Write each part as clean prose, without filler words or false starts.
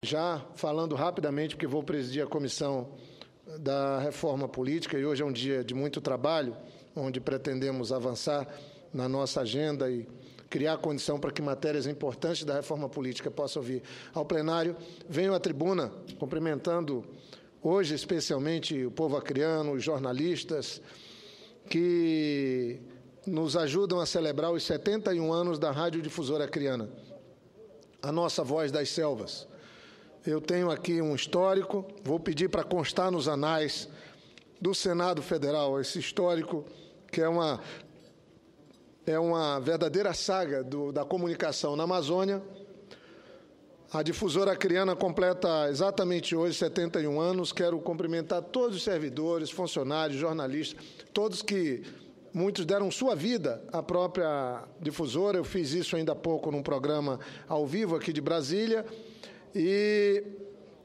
Já falando rapidamente, porque vou presidir a comissão da reforma política e hoje é um dia de muito trabalho, onde pretendemos avançar na nossa agenda e criar condição para que matérias importantes da reforma política possam vir ao plenário. Venho à tribuna cumprimentando hoje especialmente o povo acreano, os jornalistas, que nos ajudam a celebrar os 71 anos da Radiodifusora Acreana, a nossa voz das selvas. Eu tenho aqui um histórico, vou pedir para constar nos anais do Senado Federal, esse histórico que é uma verdadeira saga da comunicação na Amazônia. A Difusora Acreana completa exatamente hoje 71 anos. Quero cumprimentar todos os servidores, funcionários, jornalistas, todos que muitos deram sua vida à própria difusora. Eu fiz isso ainda há pouco num programa ao vivo aqui de Brasília. E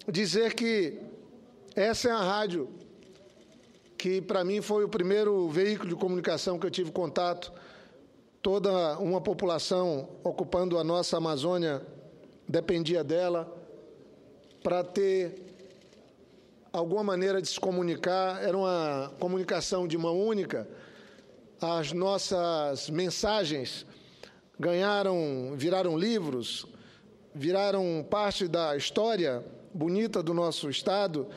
dizer que essa é a rádio que, para mim, foi o primeiro veículo de comunicação que eu tive contato. Toda uma população ocupando a nossa Amazônia dependia dela para ter alguma maneira de se comunicar. Era uma comunicação de mão única. As nossas mensagens viraram livros, viraram parte da história bonita do nosso Estado,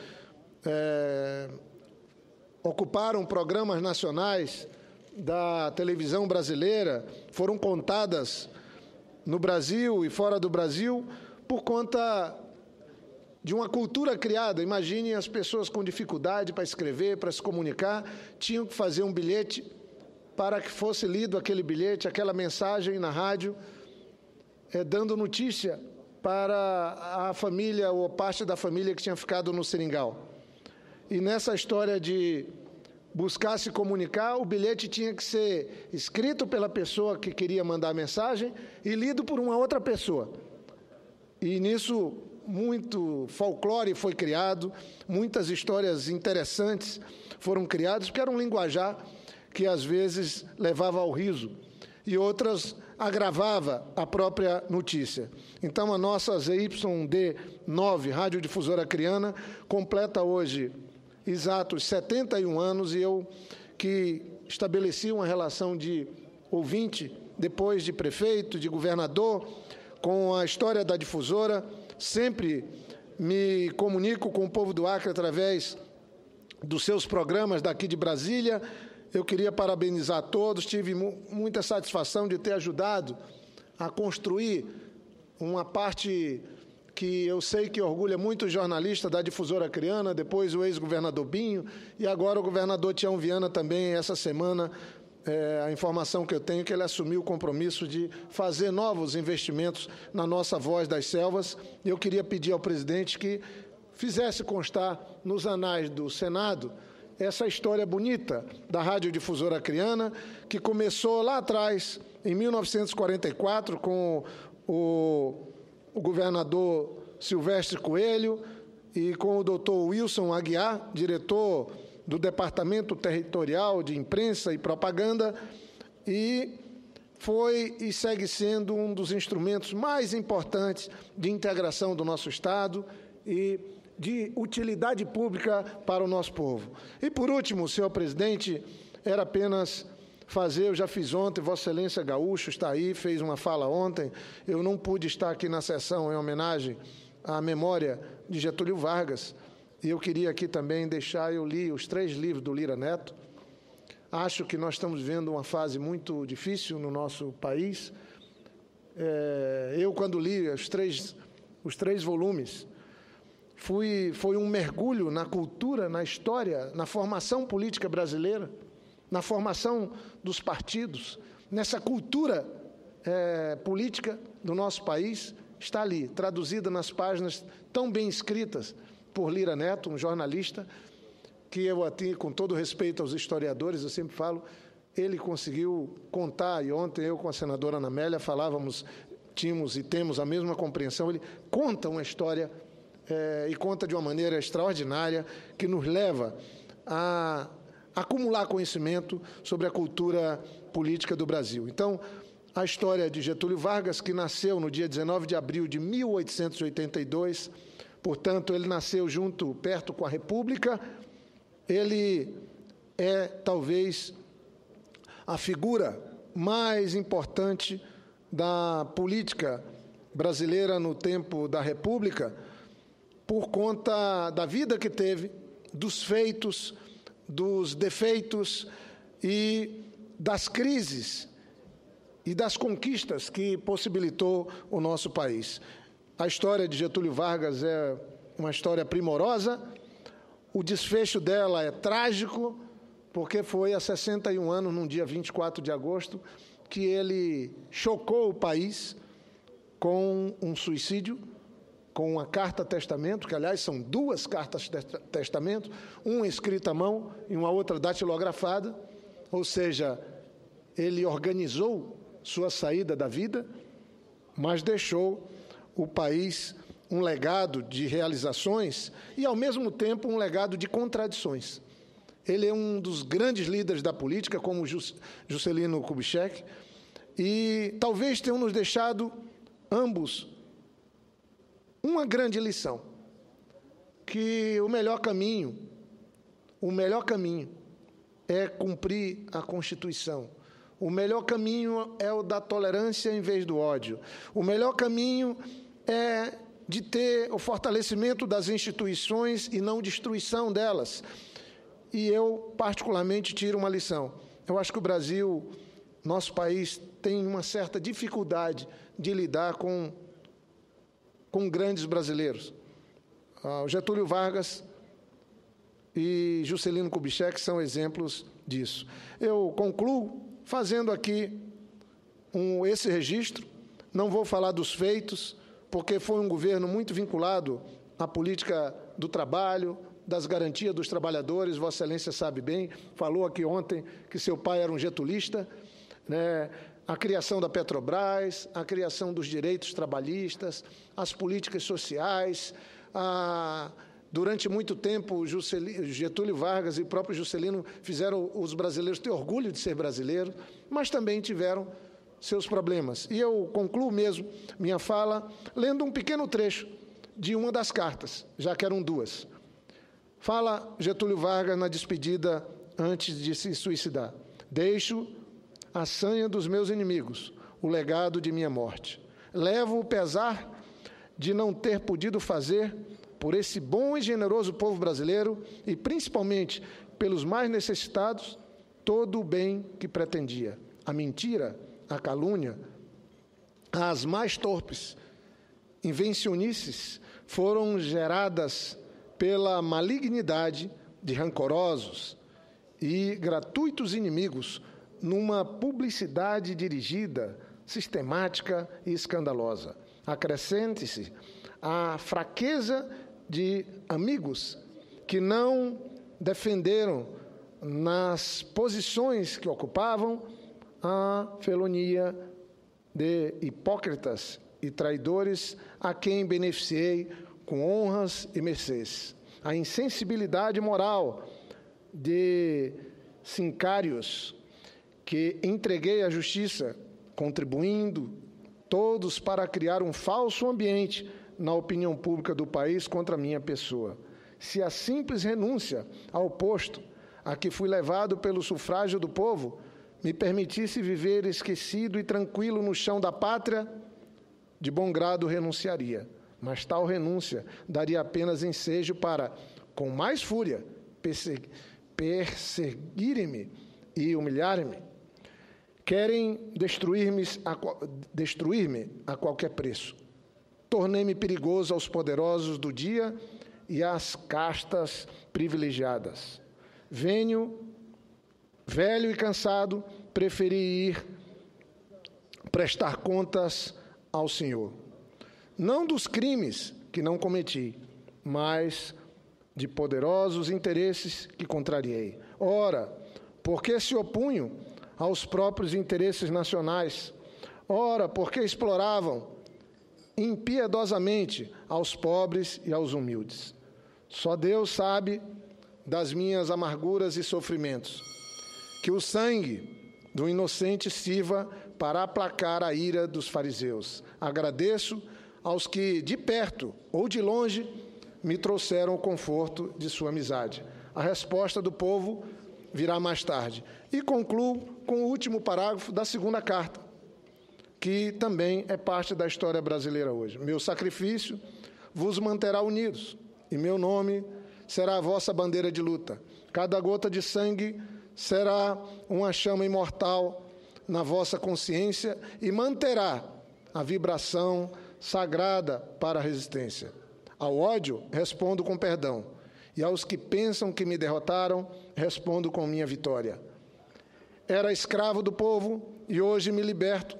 ocuparam programas nacionais da televisão brasileira, foram contadas no Brasil e fora do Brasil por conta de uma cultura criada. Imagine as pessoas com dificuldade para escrever, para se comunicar, tinham que fazer um bilhete para que fosse lido aquele bilhete, aquela mensagem na rádio, dando notícia para a família ou parte da família que tinha ficado no seringal. E nessa história de buscar se comunicar, o bilhete tinha que ser escrito pela pessoa que queria mandar a mensagem e lido por uma outra pessoa. E nisso muito folclore foi criado, muitas histórias interessantes foram criadas, porque era um linguajar que às vezes levava ao riso e outras agravava a própria notícia. Então, a nossa ZYD9, Radiodifusora Acreana, completa hoje exatos 71 anos, e eu, que estabeleci uma relação de ouvinte, depois de prefeito, de governador, com a história da difusora, sempre me comunico com o povo do Acre através dos seus programas daqui de Brasília. Eu queria parabenizar a todos, tive muita satisfação de ter ajudado a construir uma parte que eu sei que orgulha muito o jornalista da Difusora Acreana, depois o ex-governador Binho, e agora o governador Tião Viana também, essa semana, a informação que eu tenho é que ele assumiu o compromisso de fazer novos investimentos na nossa voz das selvas. Eu queria pedir ao presidente que fizesse constar nos anais do Senado essa história bonita da Radiodifusora Acreana, que começou lá atrás, em 1944, com o governador Silvestre Coelho e com o doutor Wilson Aguiar, diretor do Departamento Territorial de Imprensa e Propaganda, e foi e segue sendo um dos instrumentos mais importantes de integração do nosso Estado e de utilidade pública para o nosso povo. E, por último, senhor presidente, era apenas eu já fiz ontem, Vossa Excelência Gaúcho está aí, fez uma fala ontem, eu não pude estar aqui na sessão em homenagem à memória de Getúlio Vargas, e eu queria aqui também eu li os 3 livros do Lira Neto. Acho que nós estamos vivendo uma fase muito difícil no nosso país. Eu, quando li os três volumes, foi um mergulho na cultura, na história, na formação política brasileira, na formação dos partidos, nessa cultura política do nosso país, está ali, traduzida nas páginas tão bem escritas por Lira Neto, um jornalista, que eu, com todo respeito aos historiadores, eu sempre falo, ele conseguiu contar, e ontem eu com a senadora Ana Amélia tínhamos e temos a mesma compreensão, ele conta uma história e conta de uma maneira extraordinária que nos leva a acumular conhecimento sobre a cultura política do Brasil. Então, a história de Getúlio Vargas, que nasceu no dia 19 de abril de 1882, portanto, ele nasceu perto com a República. Ele é, talvez, a figura mais importante da política brasileira no tempo da República, por conta da vida que teve, dos feitos, dos defeitos e das crises e das conquistas que possibilitou o nosso país. A história de Getúlio Vargas é uma história primorosa, o desfecho dela é trágico, porque foi há 61 anos, num dia 24 de agosto, que ele chocou o país com um suicídio, com uma carta-testamento, que, aliás, são duas cartas-testamento, uma escrita à mão e uma outra datilografada, ou seja, ele organizou sua saída da vida, mas deixou o país um legado de realizações e, ao mesmo tempo, um legado de contradições. Ele é um dos grandes líderes da política, como Juscelino Kubitschek, e talvez tenham nos deixado ambos uma grande lição, que o melhor caminho é cumprir a Constituição. O melhor caminho é o da tolerância em vez do ódio. O melhor caminho é de ter o fortalecimento das instituições e não destruição delas. E eu, particularmente, tiro uma lição. Eu acho que o Brasil, nosso país, tem uma certa dificuldade de lidar com grandes brasileiros. O Getúlio Vargas e Juscelino Kubitschek são exemplos disso. Eu concluo fazendo aqui esse registro. Não vou falar dos feitos, porque foi um governo muito vinculado à política do trabalho, das garantias dos trabalhadores. Vossa Excelência sabe bem, falou aqui ontem que seu pai era um getulista, né? A criação da Petrobras, a criação dos direitos trabalhistas, as políticas sociais. Durante muito tempo, Getúlio Vargas e o próprio Juscelino fizeram os brasileiros ter orgulho de ser brasileiros, mas também tiveram seus problemas. E eu concluo mesmo minha fala lendo um pequeno trecho de uma das cartas, já que eram duas. Fala Getúlio Vargas na despedida antes de se suicidar: deixo a sanha dos meus inimigos, o legado de minha morte. Levo o pesar de não ter podido fazer por esse bom e generoso povo brasileiro e, principalmente, pelos mais necessitados, todo o bem que pretendia. A mentira, a calúnia, as mais torpes invencionices foram geradas pela malignidade de rancorosos e gratuitos inimigos numa publicidade dirigida, sistemática e escandalosa. Acrescente-se a fraqueza de amigos que não defenderam nas posições que ocupavam a felonia de hipócritas e traidores a quem beneficiei com honras e mercês. A insensibilidade moral de sincários que entreguei à justiça, contribuindo todos para criar um falso ambiente na opinião pública do país contra a minha pessoa. Se a simples renúncia ao posto a que fui levado pelo sufrágio do povo me permitisse viver esquecido e tranquilo no chão da pátria, de bom grado renunciaria. Mas tal renúncia daria apenas ensejo para, com mais fúria, perseguirem-me e humilharem-me. Querem destruir-me a qualquer preço. Tornei-me perigoso aos poderosos do dia e às castas privilegiadas. Velho e cansado, preferi ir prestar contas ao Senhor. Não dos crimes que não cometi, mas de poderosos interesses que contrariei. Ora, porque se opunham aos próprios interesses nacionais. Ora, porque exploravam impiedosamente aos pobres e aos humildes. Só Deus sabe das minhas amarguras e sofrimentos. Que o sangue do inocente sirva para aplacar a ira dos fariseus. Agradeço aos que, de perto ou de longe, me trouxeram o conforto de sua amizade. A resposta do povo virá mais tarde. E concluo com o último parágrafo da segunda carta, que também é parte da história brasileira hoje. Meu sacrifício vos manterá unidos, e meu nome será a vossa bandeira de luta. Cada gota de sangue será uma chama imortal na vossa consciência e manterá a vibração sagrada para a resistência. Ao ódio, respondo com perdão, e aos que pensam que me derrotaram, respondo com minha vitória. Era escravo do povo e hoje me liberto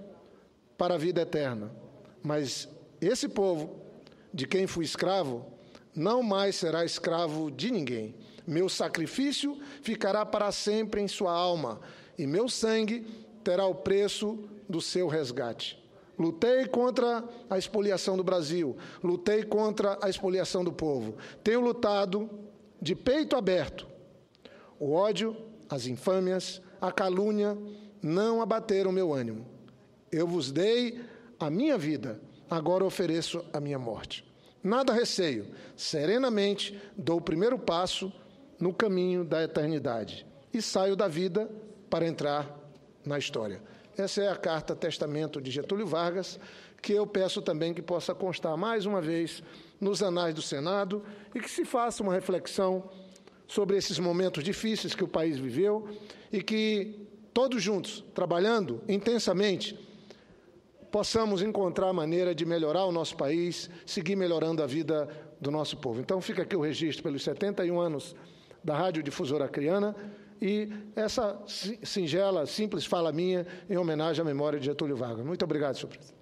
para a vida eterna. Mas esse povo, de quem fui escravo, não mais será escravo de ninguém. Meu sacrifício ficará para sempre em sua alma, e meu sangue terá o preço do seu resgate. Lutei contra a expoliação do Brasil, lutei contra a expoliação do povo. Tenho lutado de peito aberto. O ódio, as infâmias, a calúnia não abateram meu ânimo. Eu vos dei a minha vida, agora ofereço a minha morte. Nada receio, serenamente dou o primeiro passo no caminho da eternidade e saio da vida para entrar na história. Essa é a carta testamento de Getúlio Vargas, que eu peço também que possa constar mais uma vez nos anais do Senado e que se faça uma reflexão sobre esses momentos difíceis que o país viveu e que todos juntos, trabalhando intensamente, possamos encontrar a maneira de melhorar o nosso país, seguir melhorando a vida do nosso povo. Então, fica aqui o registro pelos 71 anos da Rádio Difusora Acreana e essa singela, simples fala minha em homenagem à memória de Getúlio Vargas. Muito obrigado, senhor presidente.